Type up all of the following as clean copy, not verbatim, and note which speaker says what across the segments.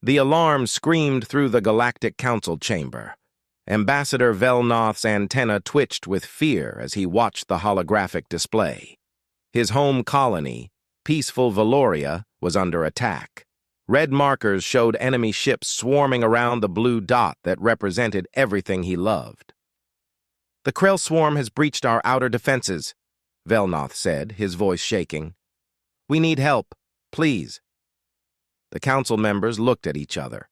Speaker 1: The alarm screamed through the Galactic Council chamber. Ambassador Velnoth's antenna twitched with fear as he watched the holographic display. His home colony, peaceful Valoria, was under attack. Red markers showed enemy ships swarming around the blue dot that represented everything he loved. "The Krell swarm has breached our outer defenses," Velnoth said, his voice shaking. "We need help, please." The council members looked at each other.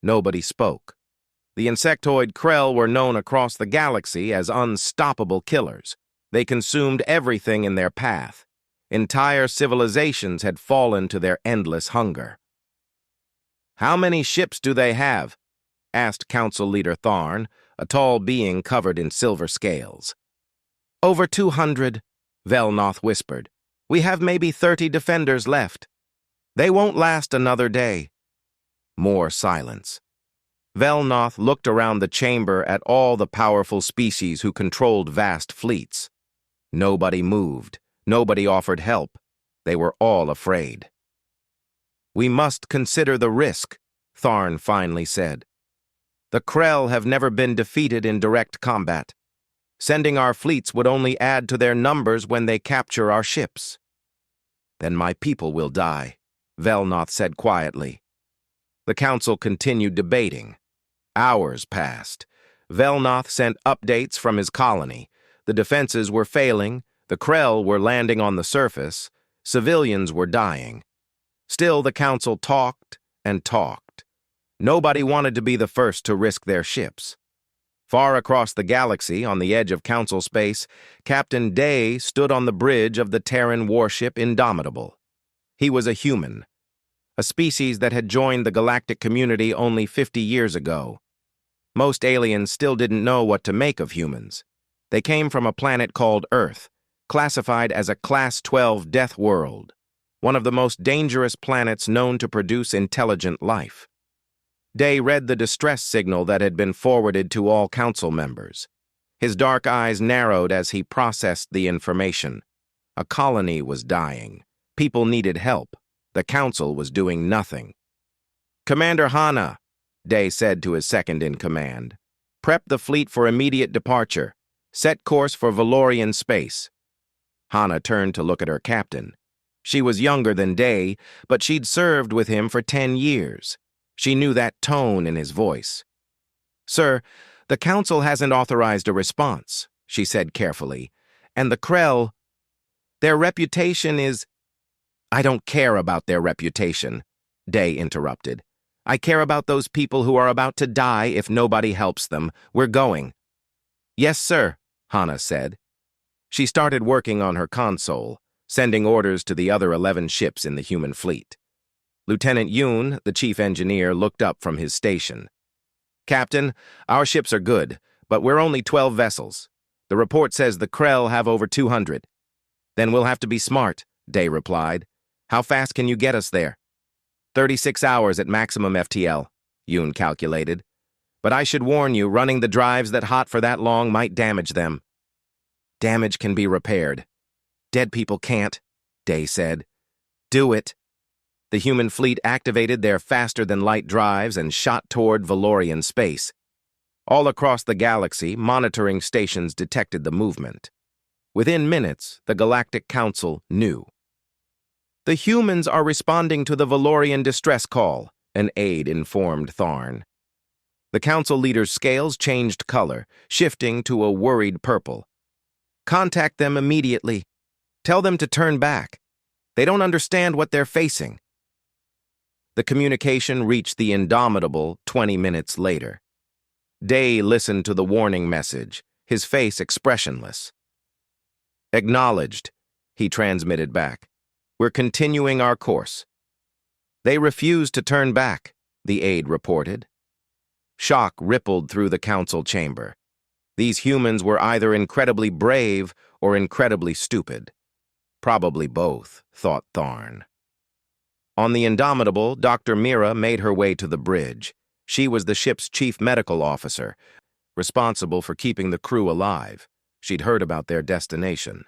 Speaker 1: Nobody spoke. The insectoid Krell were known across the galaxy as unstoppable killers. They consumed everything in their path. Entire civilizations had fallen to their endless hunger. "How many ships do they have?" asked Council Leader Tharn, a tall being covered in silver scales. "Over 200, Velnoth whispered. "We have maybe 30 defenders left. They won't last another day." More silence. Velnoth looked around the chamber at all the powerful species who controlled vast fleets. Nobody moved. Nobody offered help. They were all afraid. "We must consider the risk," Tharn finally said. "The Krell have never been defeated in direct combat. Sending our fleets would only add to their numbers when they capture our ships." "Then my people will die," Velnoth said quietly. The council continued debating. Hours passed. Velnoth sent updates from his colony. The defenses were failing, the Krell were landing on the surface, civilians were dying. Still, the council talked and talked. Nobody wanted to be the first to risk their ships. Far across the galaxy, on the edge of council space, Captain Day stood on the bridge of the Terran warship Indomitable. He was a human, a species that had joined the galactic community only 50 years ago. Most aliens still didn't know what to make of humans. They came from a planet called Earth, classified as a Class 12 death world, one of the most dangerous planets known to produce intelligent life. Day read the distress signal that had been forwarded to all council members. His dark eyes narrowed as he processed the information. A colony was dying. People needed help. The council was doing nothing. "Commander Hana," Day said to his second-in-command, "prep the fleet for immediate departure. Set course for Valorian space." Hana turned to look at her captain. She was younger than Day, but she'd served with him for 10 years. She knew that tone in his voice. "Sir, the council hasn't authorized a response," she said carefully. "And the Krell, their reputation is—" "I don't care about their reputation," Day interrupted. "I care about those people who are about to die if nobody helps them. We're going." "Yes, sir," Hana said. She started working on her console, sending orders to the other 11 ships in the human fleet. Lieutenant Yoon, the chief engineer, looked up from his station. "Captain, our ships are good, but we're only 12 vessels. The report says the Krell have over 200. "Then we'll have to be smart," Day replied. "How fast can you get us there?" 36 hours at maximum FTL, Yoon calculated. "But I should warn you, running the drives that hot for that long might damage them." "Damage can be repaired. Dead people can't," Day said. "Do it." The human fleet activated their faster-than-light drives and shot toward Valorian space. All across the galaxy, monitoring stations detected the movement. Within minutes, the Galactic Council knew. "The humans are responding to the Valorian distress call," an aide informed Tharn. The council leader's scales changed color, shifting to a worried purple. "Contact them immediately. Tell them to turn back. They don't understand what they're facing." The communication reached the Indomitable 20 minutes later. Day listened to the warning message, his face expressionless. "Acknowledged," he transmitted back. "We're continuing our course." "They refuse to turn back," the aide reported. Shock rippled through the council chamber. These humans were either incredibly brave or incredibly stupid. Probably both, thought Tharn. On the Indomitable, Dr. Mira made her way to the bridge. She was the ship's chief medical officer, responsible for keeping the crew alive. She'd heard about their destination.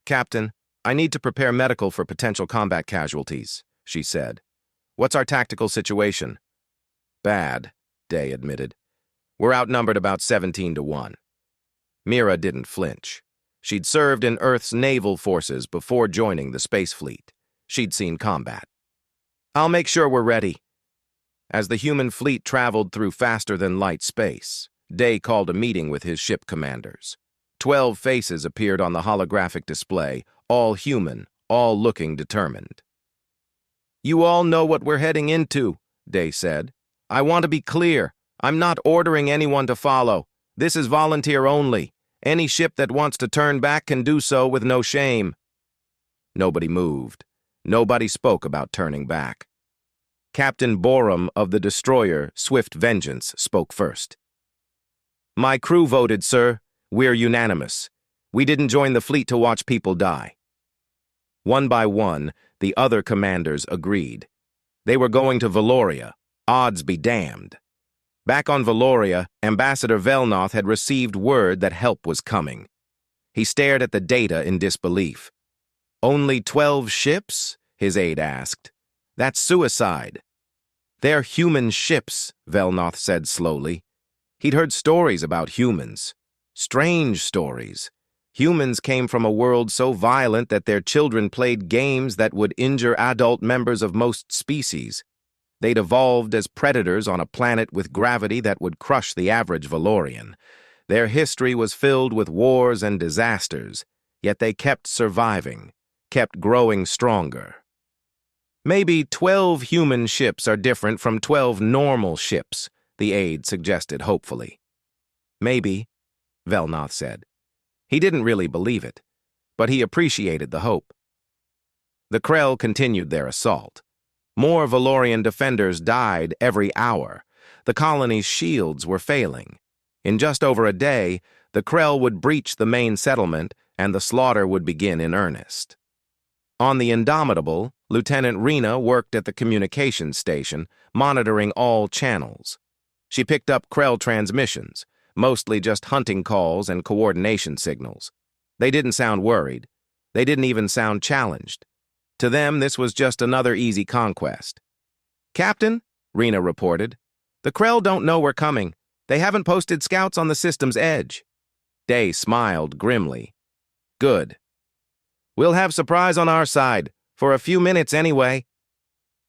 Speaker 1: "Captain, I need to prepare medical for potential combat casualties," she said. What's our tactical situation? Bad, Day admitted. We're outnumbered about 17-1. Mira didn't flinch. She'd served in Earth's naval forces before joining the space fleet. She'd seen combat. I'll make sure we're ready. As the human fleet traveled through faster-than-light space, Day called a meeting with his ship commanders. 12 faces appeared on the holographic display, all human, all looking determined. You all know what we're heading into, Day said. I want to be clear. I'm not ordering anyone to follow. This is volunteer only. Any ship that wants to turn back can do so with no shame. Nobody moved. Nobody spoke about turning back. Captain Borum of the destroyer Swift Vengeance spoke first. My crew voted, sir. We're unanimous. We didn't join the fleet to watch people die. One by one, the other commanders agreed. They were going to Valoria. Odds be damned. Back on Valoria, Ambassador Velnoth had received word that help was coming. He stared at the data in disbelief. Only 12 ships? His aide asked. That's suicide. They're human ships, Velnoth said slowly. He'd heard stories about humans. Strange stories. Humans came from a world so violent that their children played games that would injure adult members of most species. They'd evolved as predators on a planet with gravity that would crush the average Valorian. Their history was filled with wars and disasters, yet they kept surviving, kept growing stronger. Maybe 12 human ships are different from 12 normal ships, the aide suggested hopefully. Maybe, Velnoth said. He didn't really believe it, but he appreciated the hope. The Krell continued their assault. More Valorian defenders died every hour. The colony's shields were failing. In just over a day, the Krell would breach the main settlement and the slaughter would begin in earnest. On the Indomitable, Lieutenant Rena worked at the communications station, monitoring all channels. She picked up Krell transmissions, mostly just hunting calls and coordination signals. They didn't sound worried. They didn't even sound challenged. To them, this was just another easy conquest. Captain, Rena reported, the Krell don't know we're coming. They haven't posted scouts on the system's edge. Day smiled grimly. Good. We'll have surprise on our side, for a few minutes anyway.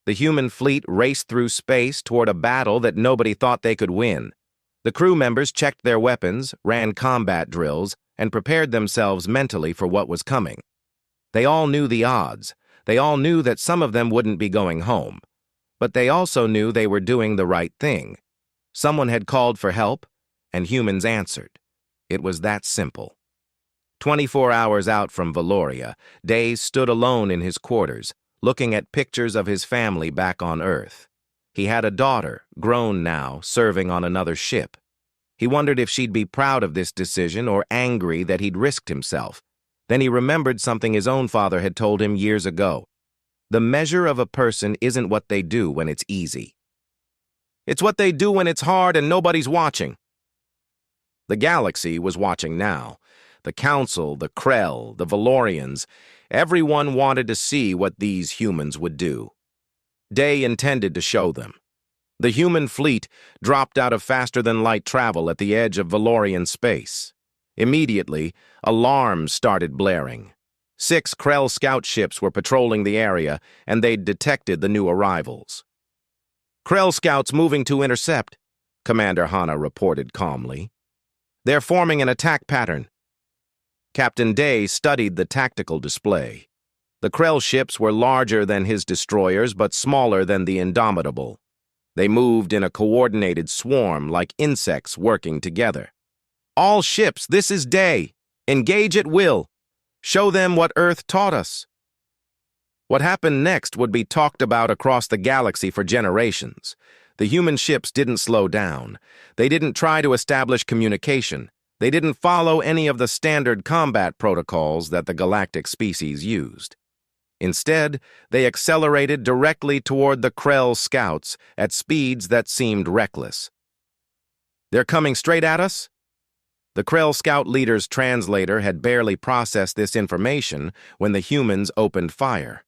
Speaker 1: The human fleet raced through space toward a battle that nobody thought they could win. The crew members checked their weapons, ran combat drills, and prepared themselves mentally for what was coming. They all knew the odds. They all knew that some of them wouldn't be going home. But they also knew they were doing the right thing. Someone had called for help, and humans answered. It was that simple. 24 hours out from Valoria, Day stood alone in his quarters, looking at pictures of his family back on Earth. He had a daughter, grown now, serving on another ship. He wondered if she'd be proud of this decision or angry that he'd risked himself. Then he remembered something his own father had told him years ago. The measure of a person isn't what they do when it's easy. It's what they do when it's hard and nobody's watching. The galaxy was watching now. The Council, the Krell, the Valorians, everyone wanted to see what these humans would do. Day intended to show them. The human fleet dropped out of faster-than-light travel at the edge of Valorian space. Immediately, alarms started blaring. 6 Krell scout ships were patrolling the area, and they'd detected the new arrivals. Krell scouts moving to intercept, Commander Hanna reported calmly. They're forming an attack pattern. Captain Day studied the tactical display. The Krell ships were larger than his destroyers, but smaller than the Indomitable. They moved in a coordinated swarm like insects working together. All ships, this is Day. Engage at will. Show them what Earth taught us. What happened next would be talked about across the galaxy for generations. The human ships didn't slow down. They didn't try to establish communication. They didn't follow any of the standard combat protocols that the galactic species used. Instead, they accelerated directly toward the Krell scouts at speeds that seemed reckless. They're coming straight at us? The Krell scout leader's translator had barely processed this information when the humans opened fire.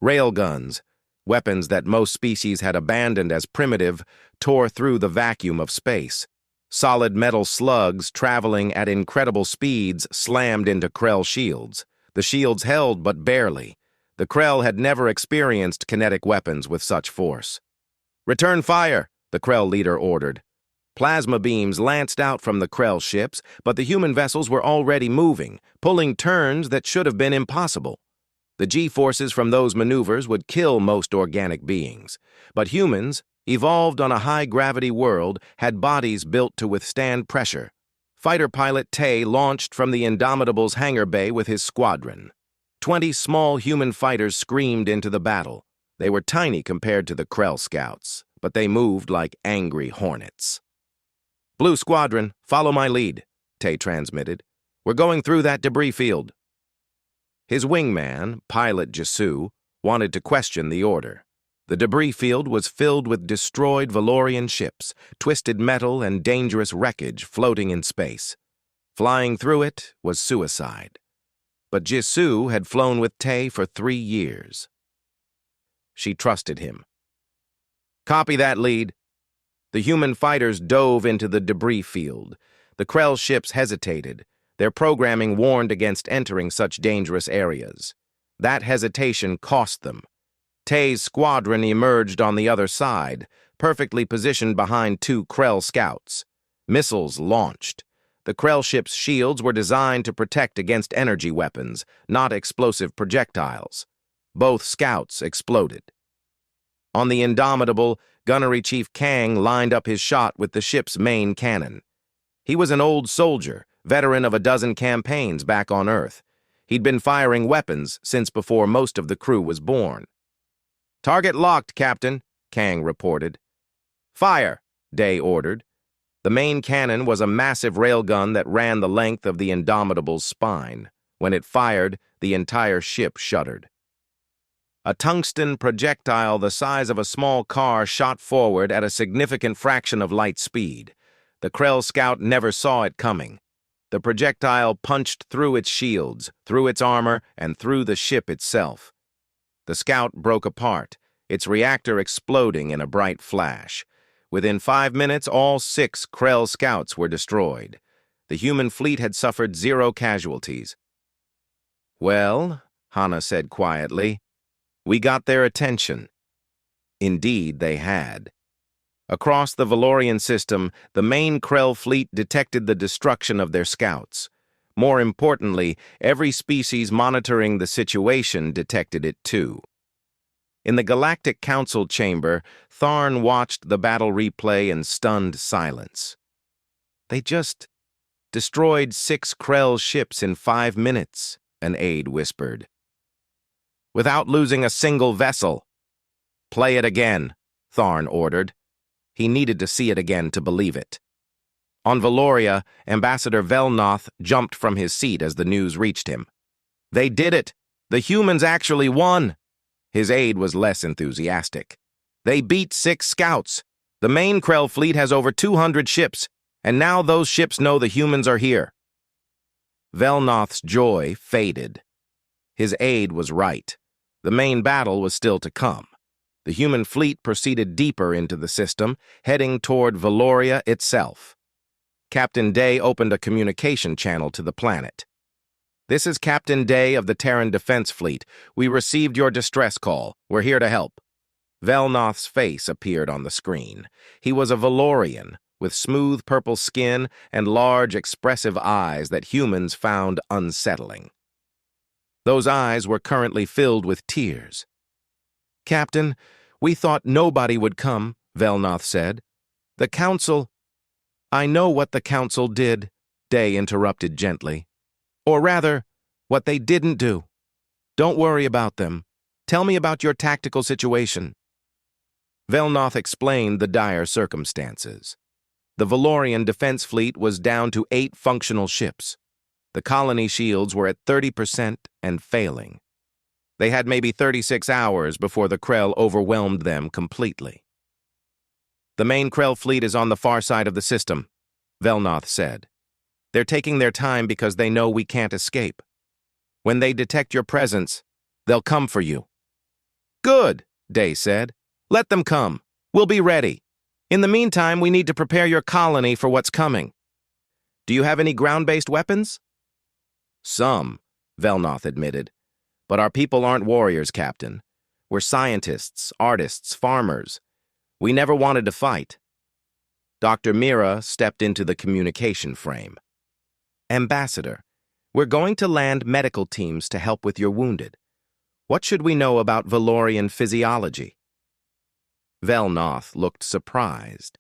Speaker 1: Railguns, Weapons that most species had abandoned as primitive tore through the vacuum of space. Solid metal slugs traveling at incredible speeds slammed into Krell shields. The shields held but barely. The Krell had never experienced kinetic weapons with such force. "Return fire," the Krell leader ordered. Plasma beams lanced out from the Krell ships, but the human vessels were already moving, pulling turns that should have been impossible. The G-forces from those maneuvers would kill most organic beings, but humans, evolved on a high-gravity world, had bodies built to withstand pressure. Fighter pilot Tay launched from the Indomitable's hangar bay with his squadron. 20 small human fighters screamed into the battle. They were tiny compared to the Krell scouts, but they moved like angry hornets. "Blue Squadron, follow my lead," Tay transmitted. "We're going through that debris field." His wingman, Pilot Jisoo, wanted to question the order. The debris field was filled with destroyed Valorian ships, twisted metal and dangerous wreckage floating in space. Flying through it was suicide. But Jisoo had flown with Tay for 3 years. She trusted him. "Copy that, lead." The human fighters dove into the debris field. The Krell ships hesitated. Their programming warned against entering such dangerous areas. That hesitation cost them. Tay's squadron emerged on the other side, perfectly positioned behind 2 Krell scouts. Missiles launched. The Krell ships' shields were designed to protect against energy weapons, not explosive projectiles. Both scouts exploded. On the Indomitable, Gunnery Chief Kang lined up his shot with the ship's main cannon. He was an old soldier, veteran of a dozen campaigns back on Earth. He'd been firing weapons since before most of the crew was born. "Target locked, Captain," Kang reported. "Fire," Day ordered. The main cannon was a massive railgun that ran the length of the Indomitable's spine. When it fired, the entire ship shuddered. A tungsten projectile the size of a small car shot forward at a significant fraction of light speed. The Krell scout never saw it coming. The projectile punched through its shields, through its armor, and through the ship itself. The scout broke apart, its reactor exploding in a bright flash. Within 5 minutes, all 6 Krell scouts were destroyed. The human fleet had suffered 0 casualties. "Well," Hana said quietly, "we got their attention." Indeed, they had. Across the Valorian system, the main Krell fleet detected the destruction of their scouts. More importantly, every species monitoring the situation detected it too. In the Galactic Council chamber, Tharn watched the battle replay in stunned silence. "They just destroyed 6 Krell ships in 5 minutes, an aide whispered. "Without losing a single vessel." "Play it again," Tharn ordered. He needed to see it again to believe it. On Valoria, Ambassador Velnoth jumped from his seat as the news reached him. "They did it! The humans actually won!" His aide was less enthusiastic. "They beat 6 scouts. The main Krell fleet has over 200 ships, and now those ships know the humans are here." Velnoth's joy faded. His aide was right. The main battle was still to come. The human fleet proceeded deeper into the system, heading toward Valoria itself. Captain Day opened a communication channel to the planet. "This is Captain Day of the Terran Defense Fleet. We received your distress call. We're here to help." Velnoth's face appeared on the screen. He was a Valorian, with smooth purple skin and large, expressive eyes that humans found unsettling. Those eyes were currently filled with tears. "Captain, we thought nobody would come," Velnoth said. "The Council—" "I know what the Council did," Day interrupted gently. "Or rather, what they didn't do. Don't worry about them. Tell me about your tactical situation." Velnoth explained the dire circumstances. The Valorian defense fleet was down to 8 functional ships. The colony shields were at 30% and failing. They had maybe 36 hours before the Krell overwhelmed them completely. "The main Krell fleet is on the far side of the system," Velnoth said. "They're taking their time because they know we can't escape. When they detect your presence, they'll come for you." "Good," Day said. "Let them come. We'll be ready. In the meantime, we need to prepare your colony for what's coming. Do you have any ground-based weapons?" "Some," Velnoth admitted. "But our people aren't warriors, Captain. We're scientists, artists, farmers. We never wanted to fight." Dr. Mira stepped into the communication frame. "Ambassador, we're going to land medical teams to help with your wounded. What should we know about Valorian physiology?" Velnoth looked surprised.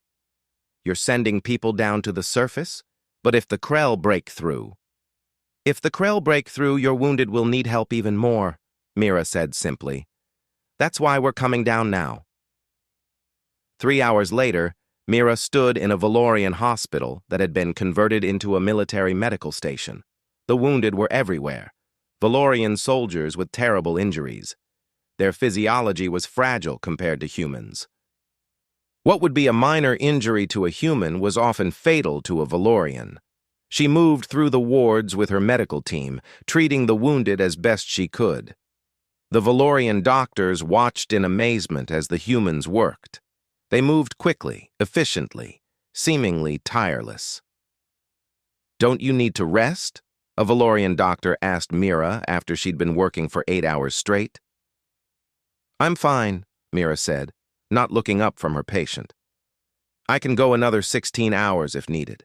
Speaker 1: "You're sending people down to the surface? But if the Krell break through..." "If the Krell break through, your wounded will need help even more," Mira said simply. "That's why we're coming down now." 3 hours later, Mira stood in a Valorian hospital that had been converted into a military medical station. The wounded were everywhere. Valorian soldiers with terrible injuries. Their physiology was fragile compared to humans. What would be a minor injury to a human was often fatal to a Valorian. She moved through the wards with her medical team, treating the wounded as best she could. The Valorian doctors watched in amazement as the humans worked. They moved quickly, efficiently, seemingly tireless. "Don't you need to rest?" a Valorian doctor asked Mira after she'd been working for 8 hours straight. "I'm fine," Mira said, not looking up from her patient. "I can go another 16 hours if needed."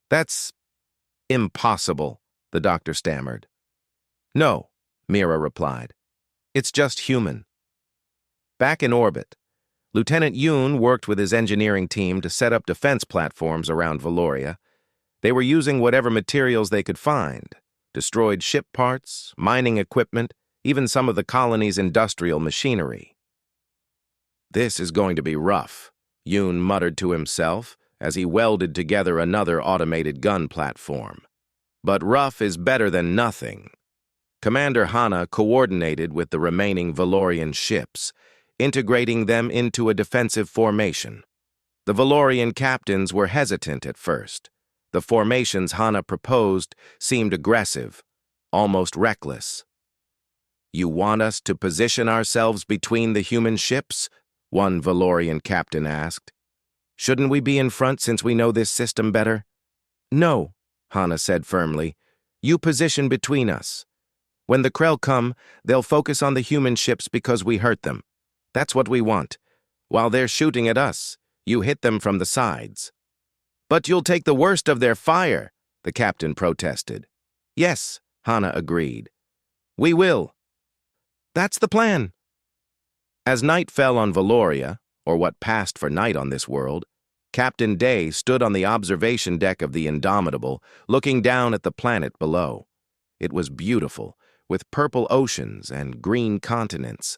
Speaker 1: "That's impossible," the doctor stammered. "No," Mira replied. "It's just human." Back in orbit, Lieutenant Yoon worked with his engineering team to set up defense platforms around Valoria. They were using whatever materials they could find: destroyed ship parts, mining equipment, even some of the colony's industrial machinery. "This is going to be rough," Yoon muttered to himself as he welded together another automated gun platform. But rough is better than nothing. Commander Hana coordinated with the remaining Valorian ships, integrating them into a defensive formation. The Valorian captains were hesitant at first. The formations Hana proposed seemed aggressive, almost reckless. "You want us to position ourselves between the human ships?" one Valorian captain asked. "Shouldn't we be in front since we know this system better?" "No," Hana said firmly. "You position between us. When the Krell come, they'll focus on the human ships because we hurt them. That's what we want. While they're shooting at us, you hit them from the sides." "But you'll take the worst of their fire," the captain protested. "Yes," Hana agreed. "We will. That's the plan." As night fell on Valoria, or what passed for night on this world, Captain Day stood on the observation deck of the Indomitable, looking down at the planet below. It was beautiful, with purple oceans and green continents.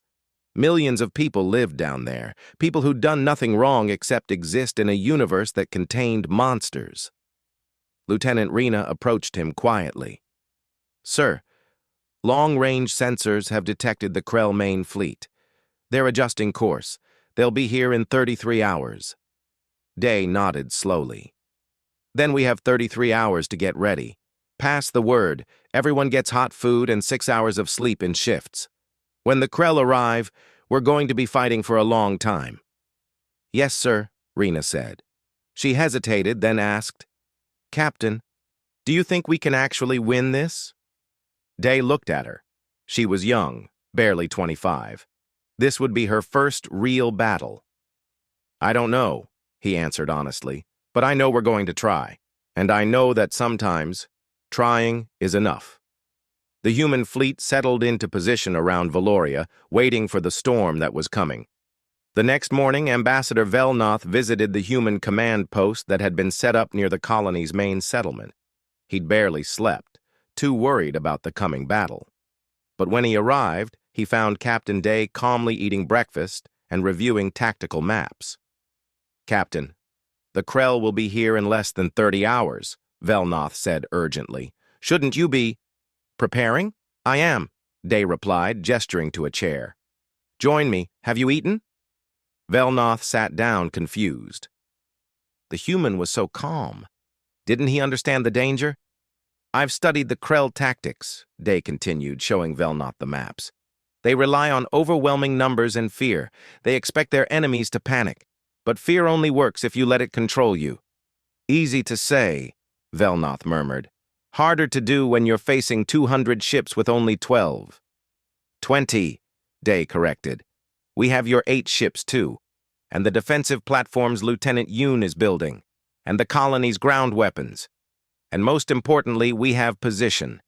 Speaker 1: Millions of people lived down there, people who'd done nothing wrong except exist in a universe that contained monsters. Lieutenant Rena approached him quietly. "Sir, long-range sensors have detected the Krell main fleet. They're adjusting course. They'll be here in 33 hours. Day nodded slowly. "Then we have 33 hours to get ready. Pass the word. Everyone gets hot food and 6 hours of sleep in shifts. When the Krell arrive, we're going to be fighting for a long time." "Yes, sir," Rena said. She hesitated, then asked, "Captain, do you think we can actually win this?" Day looked at her. She was young, barely 25. This would be her first real battle. "I don't know," he answered honestly, "but I know we're going to try. And I know that sometimes trying is enough." The human fleet settled into position around Valoria, waiting for the storm that was coming. The next morning, Ambassador Velnoth visited the human command post that had been set up near the colony's main settlement. He'd barely slept, too worried about the coming battle. But when he arrived, he found Captain Day calmly eating breakfast and reviewing tactical maps. "Captain, the Krell will be here in less than 30 hours, Velnoth said urgently. "Shouldn't you be..." "Preparing? I am," Day replied, gesturing to a chair. "Join me. Have you eaten?" Velnoth sat down, confused. The human was so calm. Didn't he understand the danger? "I've studied the Krell tactics," Day continued, showing Velnoth the maps. They rely on overwhelming numbers and fear. They expect their enemies to panic. But fear only works if you let it control you. Easy to say, Velnoth murmured. Harder to do when you're facing 200 ships with only 12. 20, Day corrected. We have your 8 ships too, and the defensive platforms Lieutenant Yoon is building, and the colony's ground weapons. And most importantly, we have position.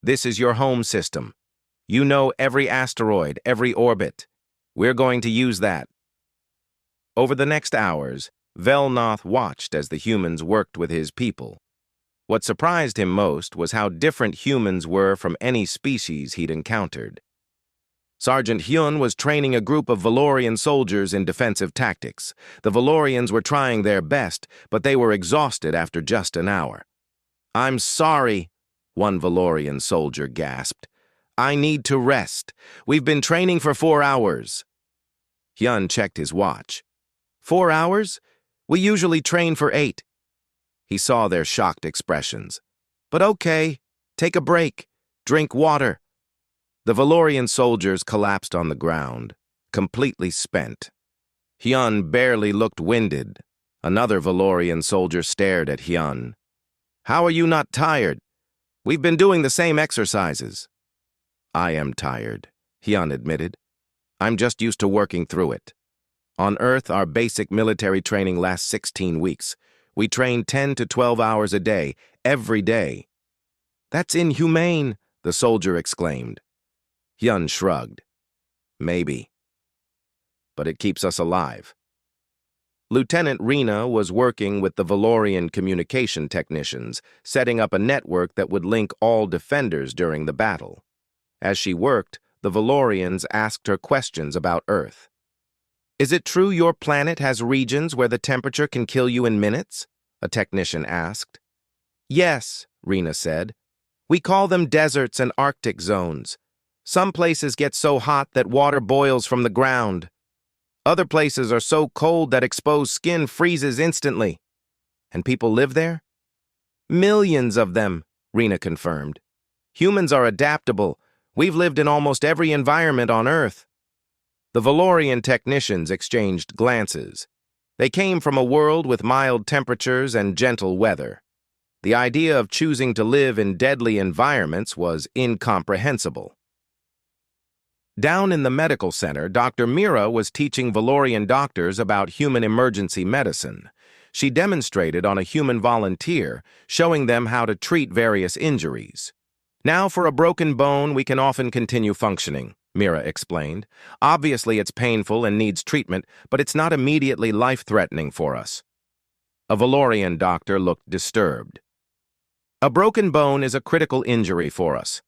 Speaker 1: This is your home system. You know every asteroid, every orbit. We're going to use that. Over the next hours, Velnoth watched as the humans worked with his people. What surprised him most was how different humans were from any species he'd encountered. Sergeant Hyun was training a group of Valorian soldiers in defensive tactics. The Valorians were trying their best, but they were exhausted after just an hour. "I'm sorry," one Valorian soldier gasped. "I need to rest. We've been training for 4 hours." Hyun checked his watch. 4 hours? We usually train for 8. He saw their shocked expressions. "But okay, take a break. Drink water." The Valorian soldiers collapsed on the ground, completely spent. Hyun barely looked winded. Another Valorian soldier stared at Hyun. "How are you not tired? We've been doing the same exercises." "I am tired," Hyun admitted. "I'm just used to working through it. On Earth, our basic military training lasts 16 weeks. We train 10 to 12 hours a day, every day." "That's inhumane," the soldier exclaimed. Hyun shrugged. "Maybe. But it keeps us alive." Lieutenant Rena was working with the Valorian communication technicians, setting up a network that would link all defenders during the battle. As she worked, the Valorians asked her questions about Earth. "Is it true your planet has regions where the temperature can kill you in minutes?" a technician asked. "Yes," Rena said. "We call them deserts and Arctic zones. Some places get so hot that water boils from the ground. Other places are so cold that exposed skin freezes instantly. And people live there?" "Millions of them," Rena confirmed. "Humans are adaptable. We've lived in almost every environment on Earth." The Valorian technicians exchanged glances. They came from a world with mild temperatures and gentle weather. The idea of choosing to live in deadly environments was incomprehensible. Down in the medical center, Dr. Mira was teaching Valorian doctors about human emergency medicine. She demonstrated on a human volunteer, showing them how to treat various injuries. "Now for a broken bone, we can often continue functioning," Mira explained. "Obviously it's painful and needs treatment, but it's not immediately life-threatening for us." A Valorian doctor looked disturbed. "A broken bone is a critical injury for us.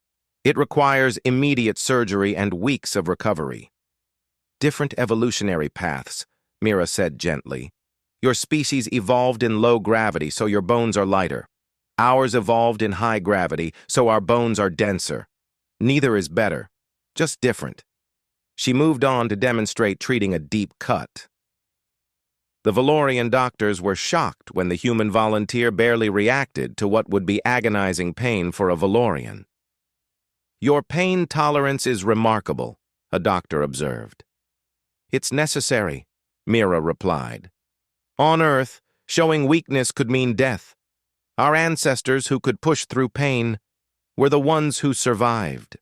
Speaker 1: It requires immediate surgery and weeks of recovery." "Different evolutionary paths," Mira said gently. "Your species evolved in low gravity, so your bones are lighter. Ours evolved in high gravity, so our bones are denser. Neither is better, just different." She moved on to demonstrate treating a deep cut. The Valorian doctors were shocked when the human volunteer barely reacted to what would be agonizing pain for a Valorian. "Your pain tolerance is remarkable," a doctor observed. "It's necessary," Mira replied. "On Earth, showing weakness could mean death. Our ancestors who could push through pain were the ones who survived."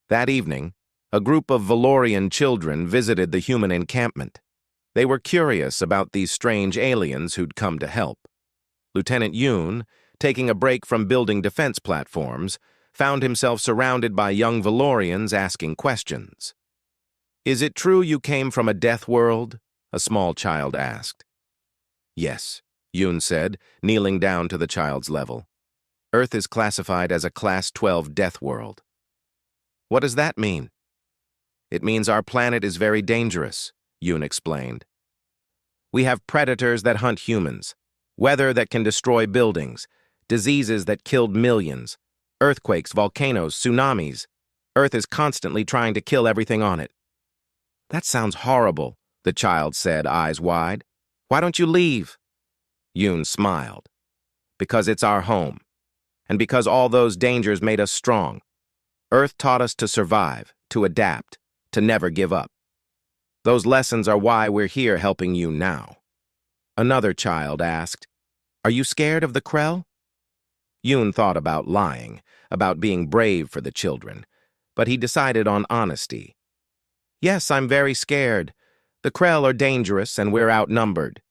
Speaker 1: That evening, a group of Valorian children visited the human encampment. They were curious about these strange aliens who'd come to help. Lieutenant Yoon, taking a break from building defense platforms, found himself surrounded by young Valorians asking questions. "Is it true you came from a death world?" a small child asked. "Yes," Yoon said, kneeling down to the child's level. "Earth is classified as a Class 12 death world." "What does that mean?" "It means our planet is very dangerous," Yoon explained. "We have predators that hunt humans, weather that can destroy buildings, diseases that killed millions, earthquakes, volcanoes, tsunamis. Earth is constantly trying to kill everything on it." "That sounds horrible," the child said, eyes wide. "Why don't you leave?" Yoon smiled. "Because it's our home. And because all those dangers made us strong. Earth taught us to survive, to adapt, to never give up. Those lessons are why we're here helping you now. Another child asked, "Are you scared of the Krell?" Yoon thought about lying, about being brave for the children, but he decided on honesty. "Yes, I'm very scared. The Krell are dangerous and we're outnumbered."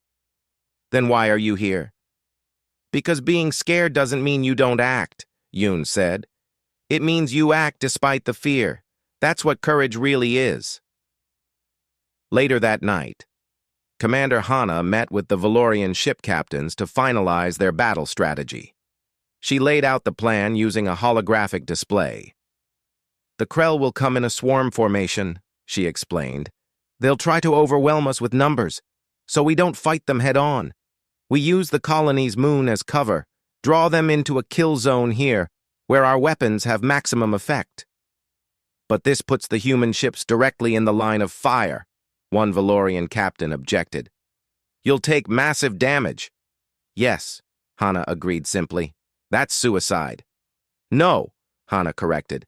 Speaker 1: "Then why are you here?" "Because being scared doesn't mean you don't act," Yoon said. "It means you act despite the fear. That's what courage really is." Later that night, Commander Hana met with the Valorian ship captains to finalize their battle strategy. She laid out the plan using a holographic display. "The Krell will come in a swarm formation," she explained. "They'll try to overwhelm us with numbers, so we don't fight them head-on. We use the colony's moon as cover, draw them into a kill zone here, where our weapons have maximum effect." "But this puts the human ships directly in the line of fire," one Valorian captain objected. "You'll take massive damage." "Yes," Hana agreed simply. "That's suicide." "No," Hana corrected.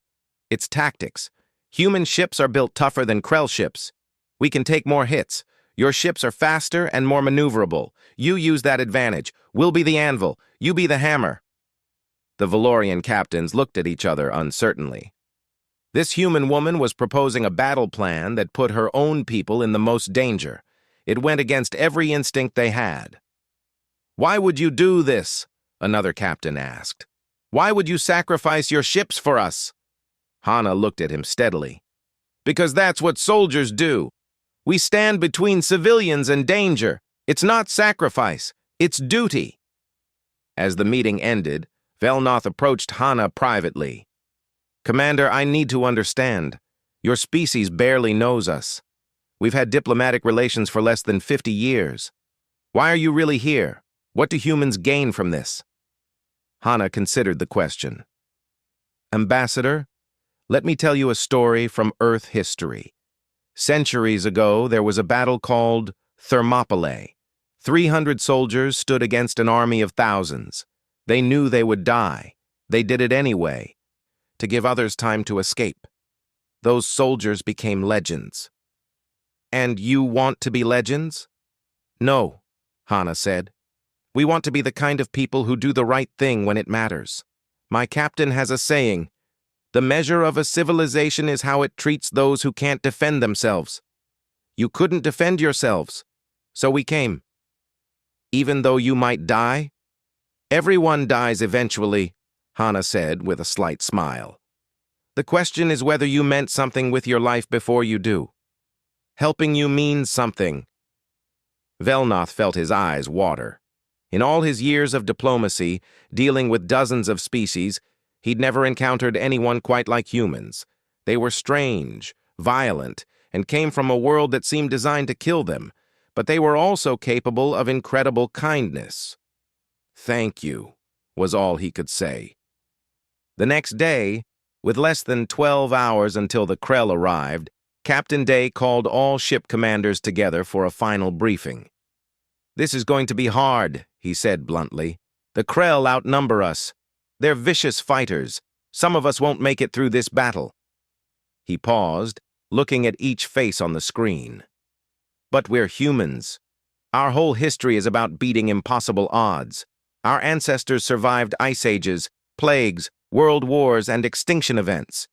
Speaker 1: "It's tactics. Human ships are built tougher than Krell ships. We can take more hits. Your ships are faster and more maneuverable. You use that advantage. We'll be the anvil. You be the hammer." The Valorian captains looked at each other uncertainly. This human woman was proposing a battle plan that put her own people in the most danger. It went against every instinct they had. "Why would you do this?" another captain asked. "Why would you sacrifice your ships for us?" Hana looked at him steadily. "Because that's what soldiers do. We stand between civilians and danger. It's not sacrifice, it's duty." As the meeting ended, Velnoth approached Hana privately. "Commander, I need to understand. Your species barely knows us. We've had diplomatic relations for less than 50 years. Why are you really here? What do humans gain from this?" Hana considered the question. "Ambassador, let me tell you a story from Earth history. Centuries ago, there was a battle called Thermopylae. 300 soldiers stood against an army of thousands. They knew they would die. They did it anyway, to give others time to escape. Those soldiers became legends." "And you want to be legends?" "No," Hana said. "We want to be the kind of people who do the right thing when it matters. My captain has a saying, 'The measure of a civilization is how it treats those who can't defend themselves.' You couldn't defend yourselves, so we came. Even though you might die?" "Everyone dies eventually," Hana said with a slight smile. "The question is whether you meant something with your life before you do. Helping you means something." Velnoth felt his eyes water. In all his years of diplomacy, dealing with dozens of species, he'd never encountered anyone quite like humans. They were strange, violent, and came from a world that seemed designed to kill them, but they were also capable of incredible kindness. "Thank you," was all he could say. The next day, with less than 12 hours until the Krell arrived, Captain Day called all ship commanders together for a final briefing. "This is going to be hard," he said bluntly. "The Krell outnumber us. They're vicious fighters. Some of us won't make it through this battle." He paused, looking at each face on the screen. "But we're humans. Our whole history is about beating impossible odds. Our ancestors survived ice ages, plagues, world wars, and extinction events.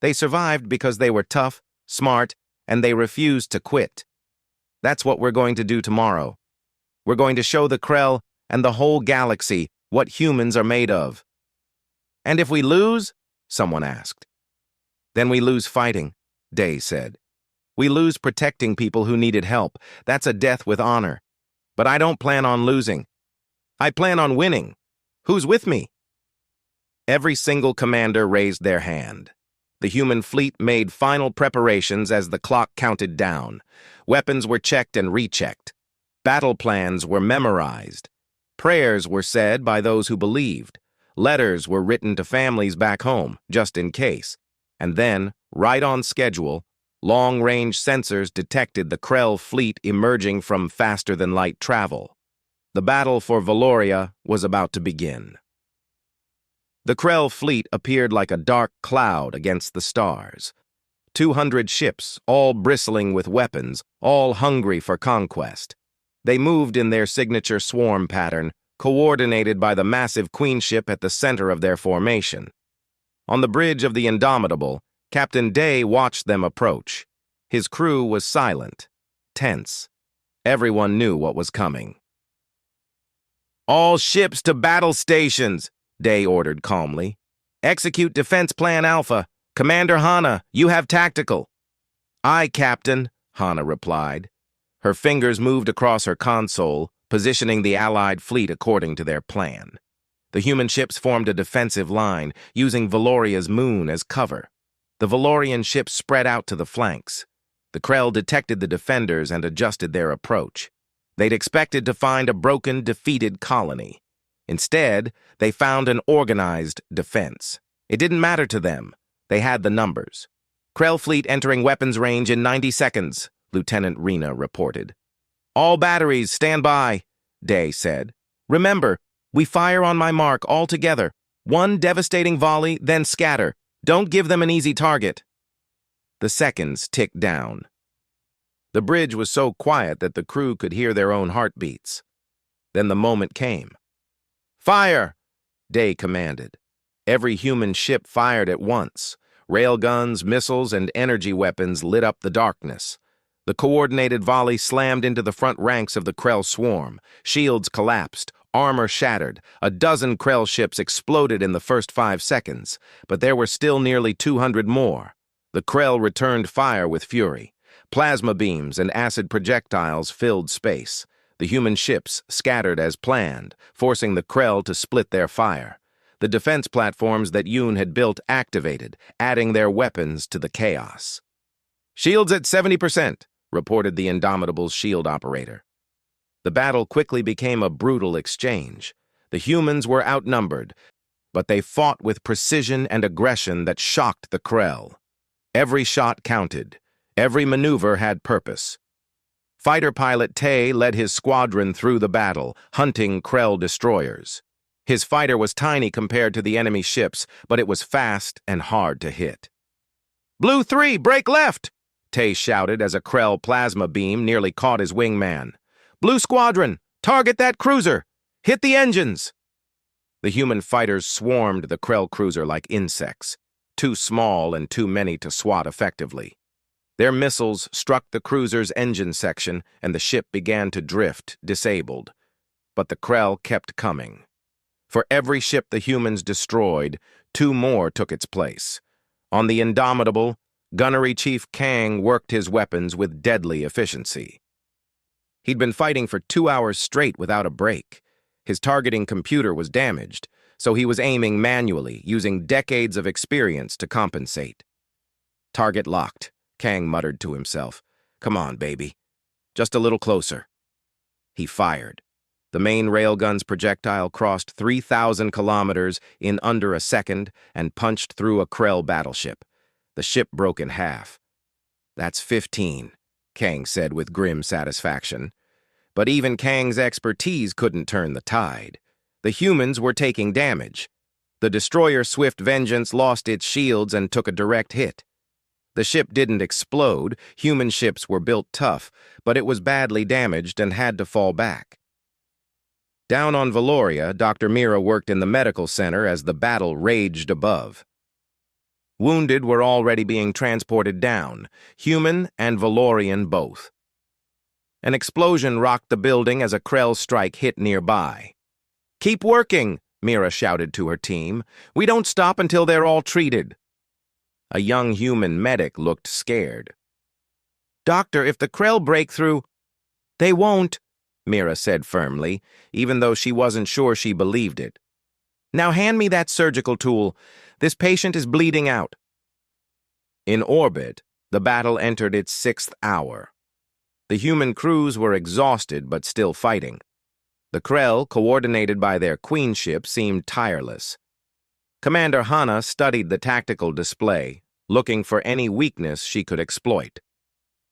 Speaker 1: They survived because they were tough, smart, and they refused to quit. That's what we're going to do tomorrow. We're going to show the Krell and the whole galaxy what humans are made of." "And if we lose?" someone asked. "Then we lose fighting," Day said. "We lose protecting people who needed help. That's a death with honor. But I don't plan on losing. I plan on winning. Who's with me?" Every single commander raised their hand. The human fleet made final preparations as the clock counted down. Weapons were checked and rechecked. Battle plans were memorized. Prayers were said by those who believed. Letters were written to families back home, just in case. And then, right on schedule, long-range sensors detected the Krell fleet emerging from faster-than-light travel. The battle for Valoria was about to begin. The Krell fleet appeared like a dark cloud against the stars. 200 ships, all bristling with weapons, all hungry for conquest. They moved in their signature swarm pattern, coordinated by the massive queen ship at the center of their formation. On the bridge of the Indomitable, Captain Day watched them approach. His crew was silent, tense. Everyone knew what was coming. "All ships to battle stations," Day ordered calmly. "Execute Defense Plan Alpha. Commander Hana, you have tactical." "Aye, Captain," Hana replied. Her fingers moved across her console, positioning the Allied fleet according to their plan. The human ships formed a defensive line, using Valoria's moon as cover. The Valorian ships spread out to the flanks. The Krell detected the defenders and adjusted their approach. They'd expected to find a broken, defeated colony. Instead, they found an organized defense. It didn't matter to them. They had the numbers. "Krell fleet entering weapons range in 90 seconds, Lieutenant Rena reported. "All batteries, stand by," Day said. "Remember, we fire on my mark all together. One devastating volley, then scatter. Don't give them an easy target." The seconds ticked down. The bridge was so quiet that the crew could hear their own heartbeats. Then the moment came. "Fire!" Day commanded. Every human ship fired at once. Railguns, missiles, and energy weapons lit up the darkness. The coordinated volley slammed into the front ranks of the Krell swarm. Shields collapsed, armor shattered. A dozen Krell ships exploded in the first 5 seconds, but there were still nearly 200 more. The Krell returned fire with fury. Plasma beams and acid projectiles filled space. The human ships scattered as planned, forcing the Krell to split their fire. The defense platforms that Yoon had built activated, adding their weapons to the chaos. "Shields at 70%, reported the Indomitable's shield operator. The battle quickly became a brutal exchange. The humans were outnumbered, but they fought with precision and aggression that shocked the Krell. Every shot counted. Every maneuver had purpose. Fighter pilot Tay led his squadron through the battle, hunting Krell destroyers. His fighter was tiny compared to the enemy ships, but it was fast and hard to hit. "Blue 3, break left!" Tay shouted as a Krell plasma beam nearly caught his wingman. "Blue Squadron, target that cruiser! Hit the engines!" The human fighters swarmed the Krell cruiser like insects, too small and too many to swat effectively. Their missiles struck the cruiser's engine section, and the ship began to drift, disabled. But the Krell kept coming. For every ship the humans destroyed, 2 more took its place. On the Indomitable, Gunnery Chief Kang worked his weapons with deadly efficiency. He'd been fighting for 2 hours straight without a break. His targeting computer was damaged, so he was aiming manually, using decades of experience to compensate. "Target locked," Kang muttered to himself. "Come on, baby. Just a little closer." He fired. The main railgun's projectile crossed 3,000 kilometers in under a second and punched through a Krell battleship. The ship broke in half. "That's 15, Kang said with grim satisfaction. But even Kang's expertise couldn't turn the tide. The humans were taking damage. The destroyer Swift Vengeance lost its shields and took a direct hit. The ship didn't explode. Human ships were built tough, but it was badly damaged and had to fall back. Down on Valoria, Dr. Mira worked in the medical center as the battle raged above. Wounded were already being transported down, human and Valorian both. An explosion rocked the building as a Krell strike hit nearby. "Keep working," Mira shouted to her team. "We don't stop until they're all treated." A young human medic looked scared. "Doctor, if the Krell break through—" "They won't," Mira said firmly, even though she wasn't sure she believed it. "Now hand me that surgical tool. This patient is bleeding out." In orbit, the battle entered its 6th hour. The human crews were exhausted but still fighting. The Krell, coordinated by their queen ship, seemed tireless. Commander Hana studied the tactical display, looking for any weakness she could exploit.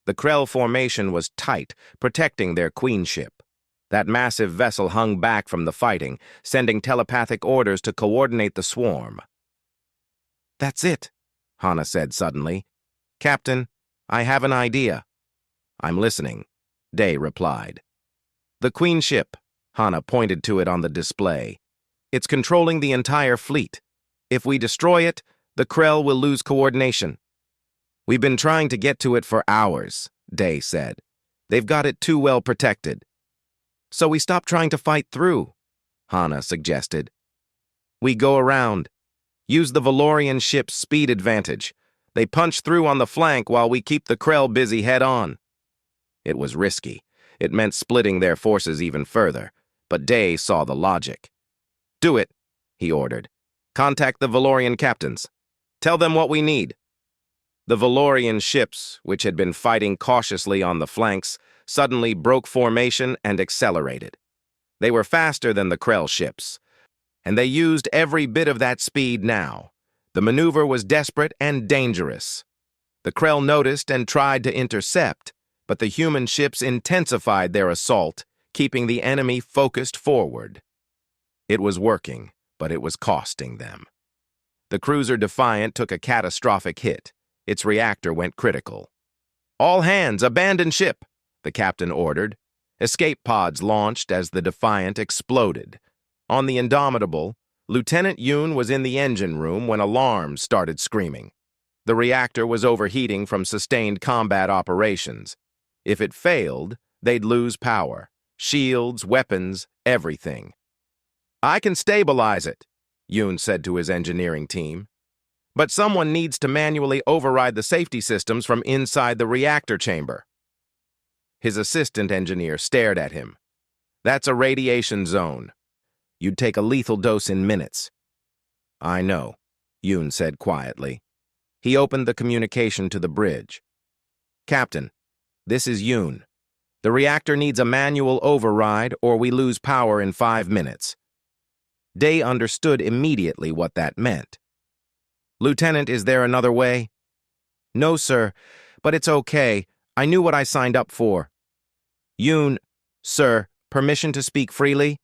Speaker 1: The Krell formation was tight, protecting their queen ship. That massive vessel hung back from the fighting, sending telepathic orders to coordinate the swarm. "That's it," Hana said suddenly. "Captain, I have an idea." "I'm listening," Day replied. "The Queen ship," Hana pointed to it on the display. "It's controlling the entire fleet. If we destroy it, the Krell will lose coordination." "We've been trying to get to it for hours," Day said. "They've got it too well protected." "So we stop trying to fight through," Hana suggested. "We go around. Use the Valorian ship's speed advantage. They punch through on the flank while we keep the Krell busy head-on." It was risky. It meant splitting their forces even further, but Day saw the logic. "Do it," he ordered. "Contact the Valorian captains. Tell them what we need." The Valorian ships, which had been fighting cautiously on the flanks, suddenly broke formation and accelerated. They were faster than the Krell ships, and they used every bit of that speed now. The maneuver was desperate and dangerous. The Krell noticed and tried to intercept, but the human ships intensified their assault, keeping the enemy focused forward. It was working, but it was costing them. The cruiser Defiant took a catastrophic hit. Its reactor went critical. "All hands, abandon ship," the captain ordered. Escape pods launched as the Defiant exploded. On the Indomitable, Lieutenant Yoon was in the engine room when alarms started screaming. The reactor was overheating from sustained combat operations. If it failed, they'd lose power. Shields, weapons, everything. "I can stabilize it," Yoon said to his engineering team. "But someone needs to manually override the safety systems from inside the reactor chamber." His assistant engineer stared at him. "That's a radiation zone. You'd take a lethal dose in minutes." "I know," Yoon said quietly. He opened the communication to the bridge. "Captain, this is Yoon. The reactor needs a manual override or we lose power in 5 minutes." Day understood immediately what that meant. "Lieutenant, is there another way?" "No, sir, but it's okay. I knew what I signed up for." "Yoon, sir, permission to speak freely?"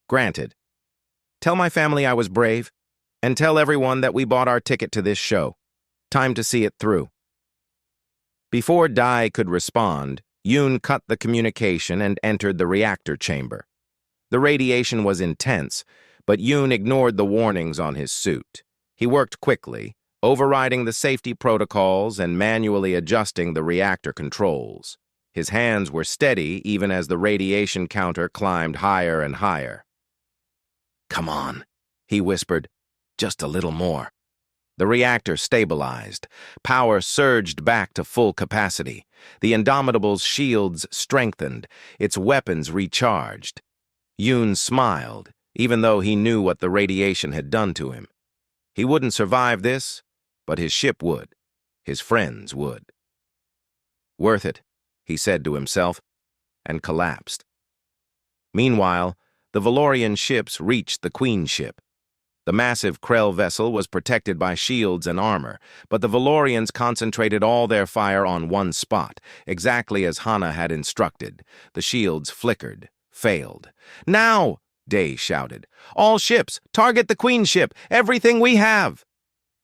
Speaker 1: "Granted. Tell my family I was brave, and tell everyone that we bought our ticket to this show. Time to see it through." Before Dai could respond, Yoon cut the communication and entered the reactor chamber. The radiation was intense, but Yoon ignored the warnings on his suit. He worked quickly, overriding the safety protocols and manually adjusting the reactor controls. His hands were steady even as the radiation counter climbed higher and higher. "Come on," he whispered. "Just a little more." The reactor stabilized. Power surged back to full capacity. The Indomitable's shields strengthened, its weapons recharged. Yoon smiled, even though he knew what the radiation had done to him. He wouldn't survive this, but his ship would. His friends would. "Worth it," he said to himself, and collapsed. Meanwhile, the Valorian ships reached the Queen ship. The massive Krell vessel was protected by shields and armor, but the Valorians concentrated all their fire on one spot, exactly as Hana had instructed. The shields flickered, failed. "Now!" Day shouted. "All ships, target the Queen ship! Everything we have!"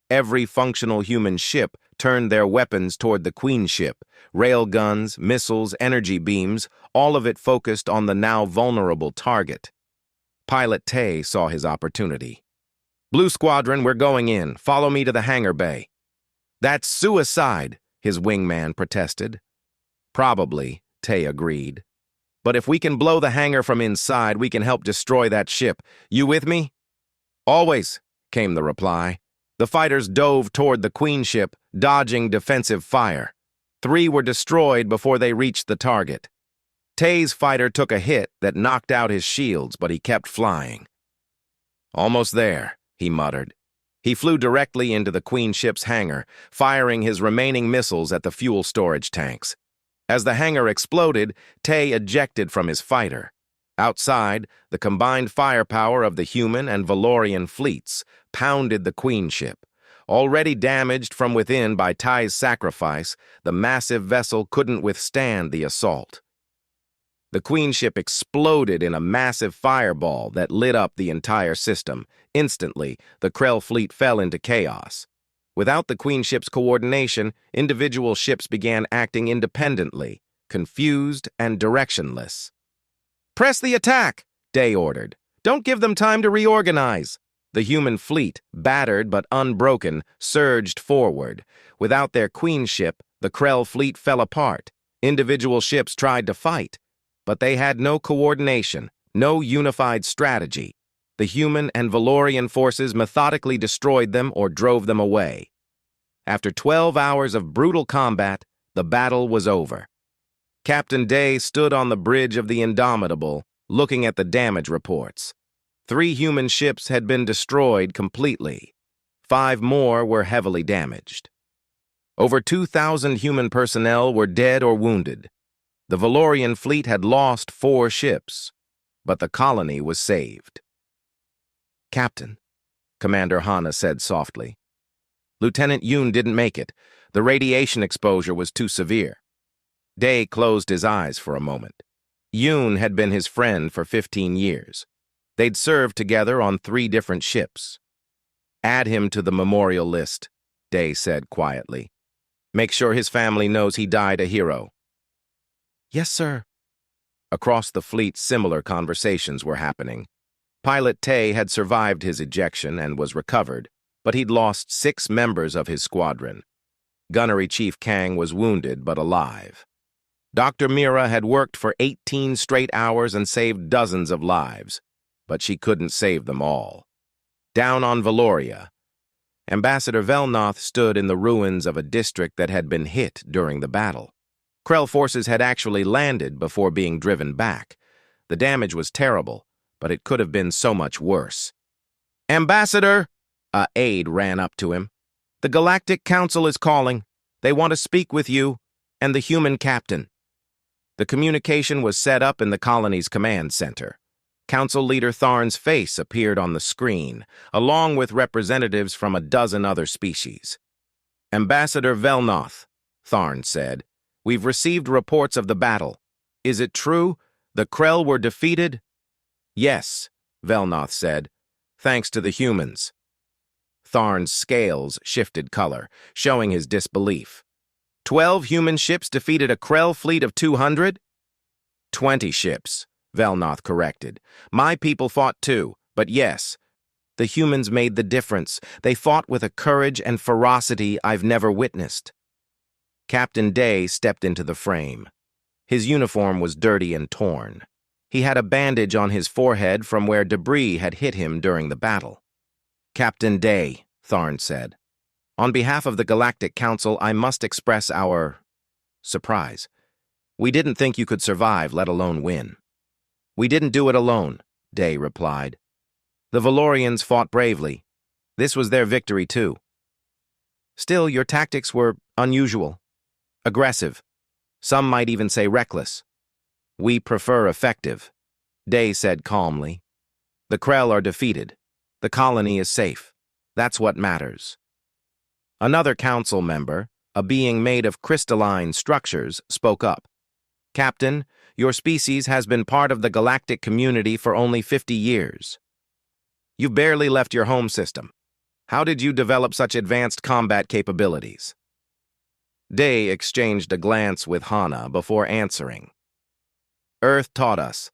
Speaker 1: Every functional human ship turned their weapons toward the Queen ship. Railguns, missiles, energy beams, all of it focused on the now vulnerable target. Pilot Tay saw his opportunity. "Blue Squadron, we're going in. Follow me to the hangar bay." "That's suicide," his wingman protested. "Probably," Tay agreed. "But if we can blow the hangar from inside, we can help destroy that ship. You with me?" "Always," came the reply. The fighters dove toward the Queen ship, dodging defensive fire. 3 were destroyed before they reached the target. Tay's fighter took a hit that knocked out his shields, but he kept flying. "Almost there," he muttered. He flew directly into the Queen ship's hangar, firing his remaining missiles at the fuel storage tanks. As the hangar exploded, Tay ejected from his fighter. Outside, the combined firepower of the human and Valorian fleets pounded the Queen ship. Already damaged from within by Tai's sacrifice, the massive vessel couldn't withstand the assault. The Queen ship exploded in a massive fireball that lit up the entire system. Instantly, the Krell fleet fell into chaos. Without the Queen ship's coordination, individual ships began acting independently, confused and directionless. "Press the attack," Day ordered. "Don't give them time to reorganize." The human fleet, battered but unbroken, surged forward. Without their Queen ship, the Krell fleet fell apart. Individual ships tried to fight, but they had no coordination, no unified strategy. The human and Valorian forces methodically destroyed them or drove them away. After 12 hours of brutal combat, the battle was over. Captain Day stood on the bridge of the Indomitable, looking at the damage reports. 3 human ships had been destroyed completely. 5 more were heavily damaged. Over 2,000 human personnel were dead or wounded. The Valorian fleet had lost 4 ships, but the colony was saved. "Captain," Commander Hana said softly. "Lieutenant Yoon didn't make it. The radiation exposure was too severe." Day closed his eyes for a moment. Yoon had been his friend for 15 years. They'd served together on 3 different ships. "Add him to the memorial list," Day said quietly. "Make sure his family knows he died a hero." "Yes, sir." Across the fleet, similar conversations were happening. Pilot Tay had survived his ejection and was recovered, but he'd lost 6 members of his squadron. Gunnery Chief Kang was wounded but alive. Dr. Mira had worked for 18 straight hours and saved dozens of lives, but she couldn't save them all. Down on Valoria, Ambassador Velnoth stood in the ruins of a district that had been hit during the battle. Krell forces had actually landed before being driven back. The damage was terrible, but it could have been so much worse. "Ambassador!" A aide ran up to him. "The Galactic Council is calling. They want to speak with you and the human captain." The communication was set up in the colony's command center. Council Leader Tharn's face appeared on the screen, along with representatives from a dozen other species. "Ambassador Velnoth," Tharn said, "we've received reports of the battle. Is it true? The Krell were defeated?" "Yes," Velnoth said, "thanks to the humans." Tharn's scales shifted color, showing his disbelief. 12 human ships defeated a Krell fleet of 200? 20 ships, Velnoth corrected. "My people fought too, but yes, the humans made the difference. They fought with a courage and ferocity I've never witnessed." Captain Day stepped into the frame. His uniform was dirty and torn. He had a bandage on his forehead from where debris had hit him during the battle. "Captain Day," Tharn said, "on behalf of the Galactic Council, I must express our surprise. We didn't think you could survive, let alone win." "We didn't do it alone," Day replied. "The Valorians fought bravely. This was their victory, too. Still, your tactics were unusual, aggressive. Some might even say reckless. We prefer effective," Day said calmly. "The Krell are defeated. The colony is safe. That's what matters." Another council member, a being made of crystalline structures, spoke up. "Captain, your species has been part of the galactic community for only 50 years. You've barely left your home system. How did you develop such advanced combat capabilities?" Day exchanged a glance with Hana before answering. "Earth taught us.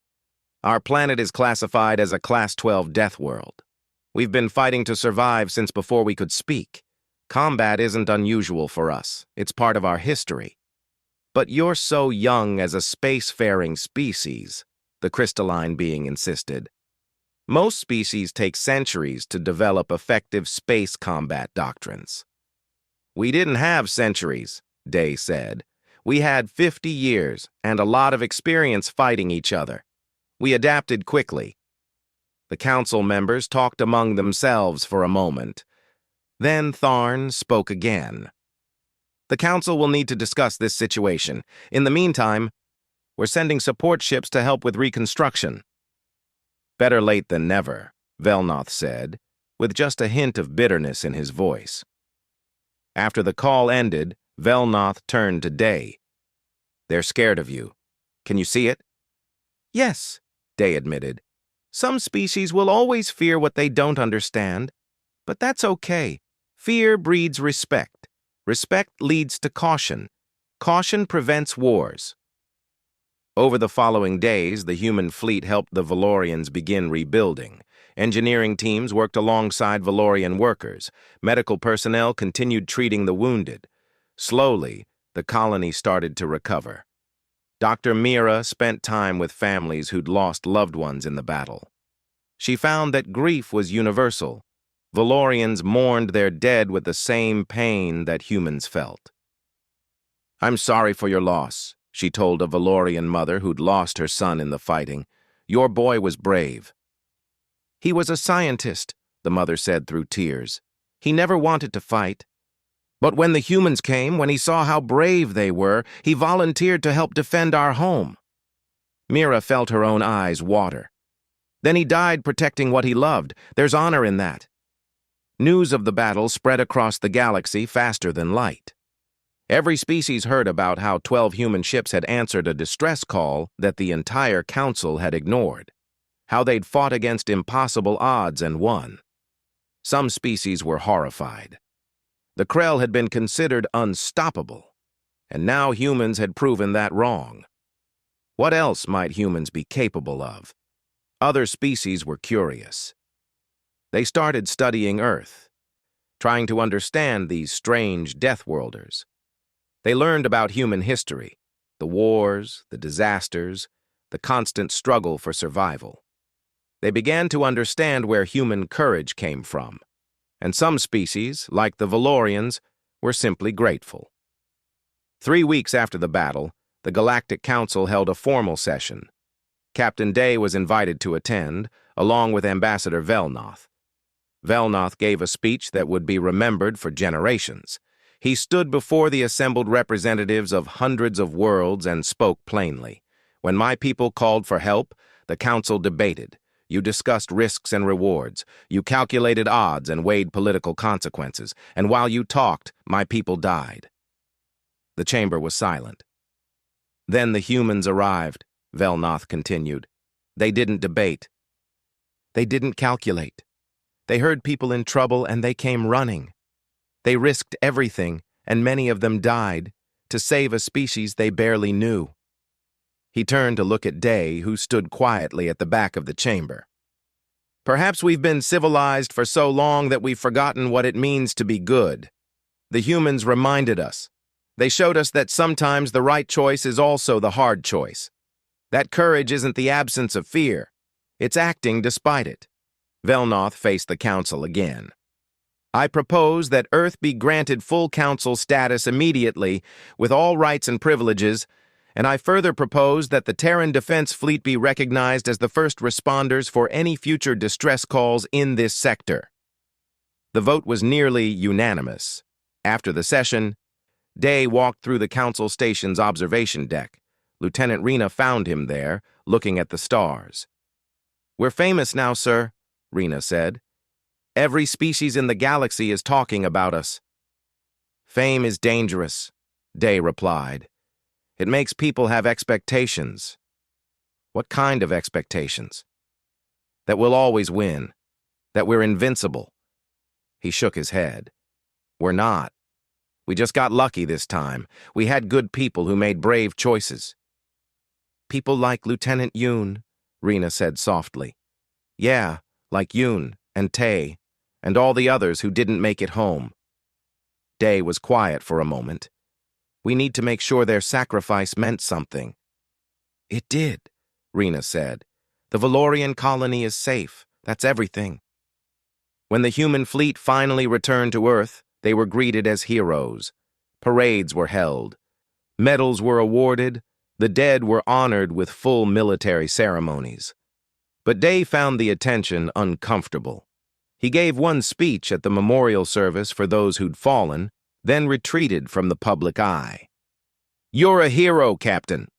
Speaker 1: Our planet is classified as a Class 12 death world. We've been fighting to survive since before we could speak. Combat isn't unusual for us. It's part of our history. But you're so young as a spacefaring species," the crystalline being insisted. "Most species take centuries to develop effective space combat doctrines." "We didn't have centuries," Day said. "We had 50 years and a lot of experience fighting each other. We adapted quickly." The council members talked among themselves for a moment. Then Tharn spoke again. "The council will need to discuss this situation. In the meantime, we're sending support ships to help with reconstruction." "Better late than never," Velnoth said, with just a hint of bitterness in his voice. After the call ended, Velnoth turned to Day. "They're scared of you. Can you see it?" "Yes," Day admitted. "Some species will always fear what they don't understand. But that's okay. Fear breeds respect. Respect leads to caution. Caution prevents wars. Over the following days, the human fleet helped the Valorians begin rebuilding. Engineering teams worked alongside Valorian workers. Medical personnel continued treating the wounded. Slowly, the colony started to recover. Dr. Mira spent time with families who'd lost loved ones in the battle. She found that grief was universal. Valorians mourned their dead with the same pain that humans felt. "I'm sorry for your loss," she told a Valorian mother who'd lost her son in the fighting. "Your boy was brave." "He was a scientist," the mother said through tears. "He never wanted to fight. But when the humans came, when he saw how brave they were, he volunteered to help defend our home." Mira felt her own eyes water. "Then he died protecting what he loved. There's honor in that." News of the battle spread across the galaxy faster than light. Every species heard about how 12 human ships had answered a distress call that the entire council had ignored, how they'd fought against impossible odds and won. Some species were horrified. The Krell had been considered unstoppable, and now humans had proven that wrong. What else might humans be capable of? Other species were curious. They started studying Earth, trying to understand these strange Deathworlders. They learned about human history, the wars, the disasters, the constant struggle for survival. They began to understand where human courage came from, and some species, like the Valorians, were simply grateful. 3 weeks after the battle, the Galactic Council held a formal session. Captain Day was invited to attend, along with Ambassador Velnoth. Velnoth gave a speech that would be remembered for generations. He stood before the assembled representatives of hundreds of worlds and spoke plainly. "When my people called for help, the council debated. You discussed risks and rewards. You calculated odds and weighed political consequences. And while you talked, my people died." The chamber was silent. "Then the humans arrived," Velnoth continued. "They didn't debate. They didn't calculate. They heard people in trouble and they came running. They risked everything, and many of them died, to save a species they barely knew." He turned to look at Day, who stood quietly at the back of the chamber. "Perhaps we've been civilized for so long that we've forgotten what it means to be good. The humans reminded us. They showed us that sometimes the right choice is also the hard choice. That courage isn't the absence of fear. It's acting despite it." Velnoth faced the council again. "I propose that Earth be granted full council status immediately, with all rights and privileges, and I further propose that the Terran Defense Fleet be recognized as the first responders for any future distress calls in this sector." The vote was nearly unanimous. After the session, Day walked through the council station's observation deck. Lieutenant Rena found him there, looking at the stars. "We're famous now, sir," Rena said. "Every species in the galaxy is talking about us." "Fame is dangerous," Day replied. "It makes people have expectations." "What kind of expectations?" "That we'll always win. That we're invincible." He shook his head. "We're not. We just got lucky this time. We had good people who made brave choices." "People like Lieutenant Yoon," Rena said softly. "Yeah, like Yoon and Tay, and all the others who didn't make it home." Day was quiet for a moment. "We need to make sure their sacrifice meant something." "It did," Rena said. "The Valorian colony is safe. That's everything." When the human fleet finally returned to Earth, they were greeted as heroes. Parades were held. Medals were awarded. The dead were honored with full military ceremonies. But Day found the attention uncomfortable. He gave one speech at the memorial service for those who'd fallen, then retreated from the public eye. "You're a hero, Captain,"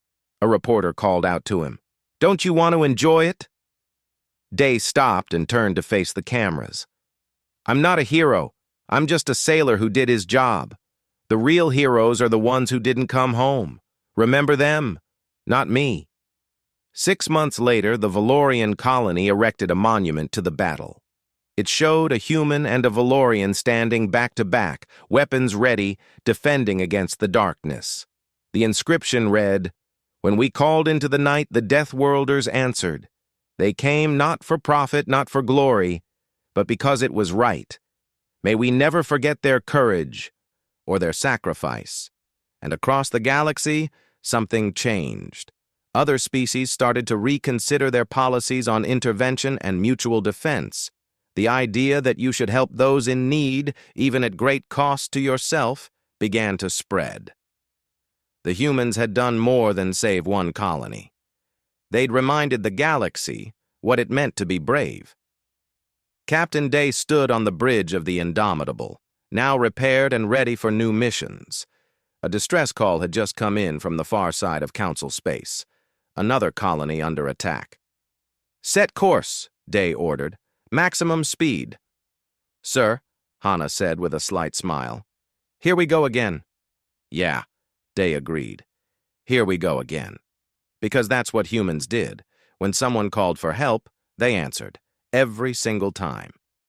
Speaker 1: a reporter called out to him. "Don't you want to enjoy it?" Day stopped and turned to face the cameras. "I'm not a hero. I'm just a sailor who did his job. The real heroes are the ones who didn't come home. Remember them, not me." 6 months later, the Valorian colony erected a monument to the battle. It showed a human and a Valorian standing back to back, weapons ready, defending against the darkness. The inscription read, "When we called into the night, the Deathworlders answered. They came not for profit, not for glory, but because it was right. May we never forget their courage or their sacrifice." And across the galaxy, something changed. Other species started to reconsider their policies on intervention and mutual defense. The idea that you should help those in need, even at great cost to yourself, began to spread. The humans had done more than save one colony. They'd reminded the galaxy what it meant to be brave. Captain Day stood on the bridge of the Indomitable, now repaired and ready for new missions. A distress call had just come in from the far side of Council space. Another colony under attack. "Set course," Day ordered. "Maximum speed." "Sir," Hana said with a slight smile. "Here we go again." "Yeah," Day agreed. "Here we go again." Because that's what humans did. When someone called for help, they answered, every single time.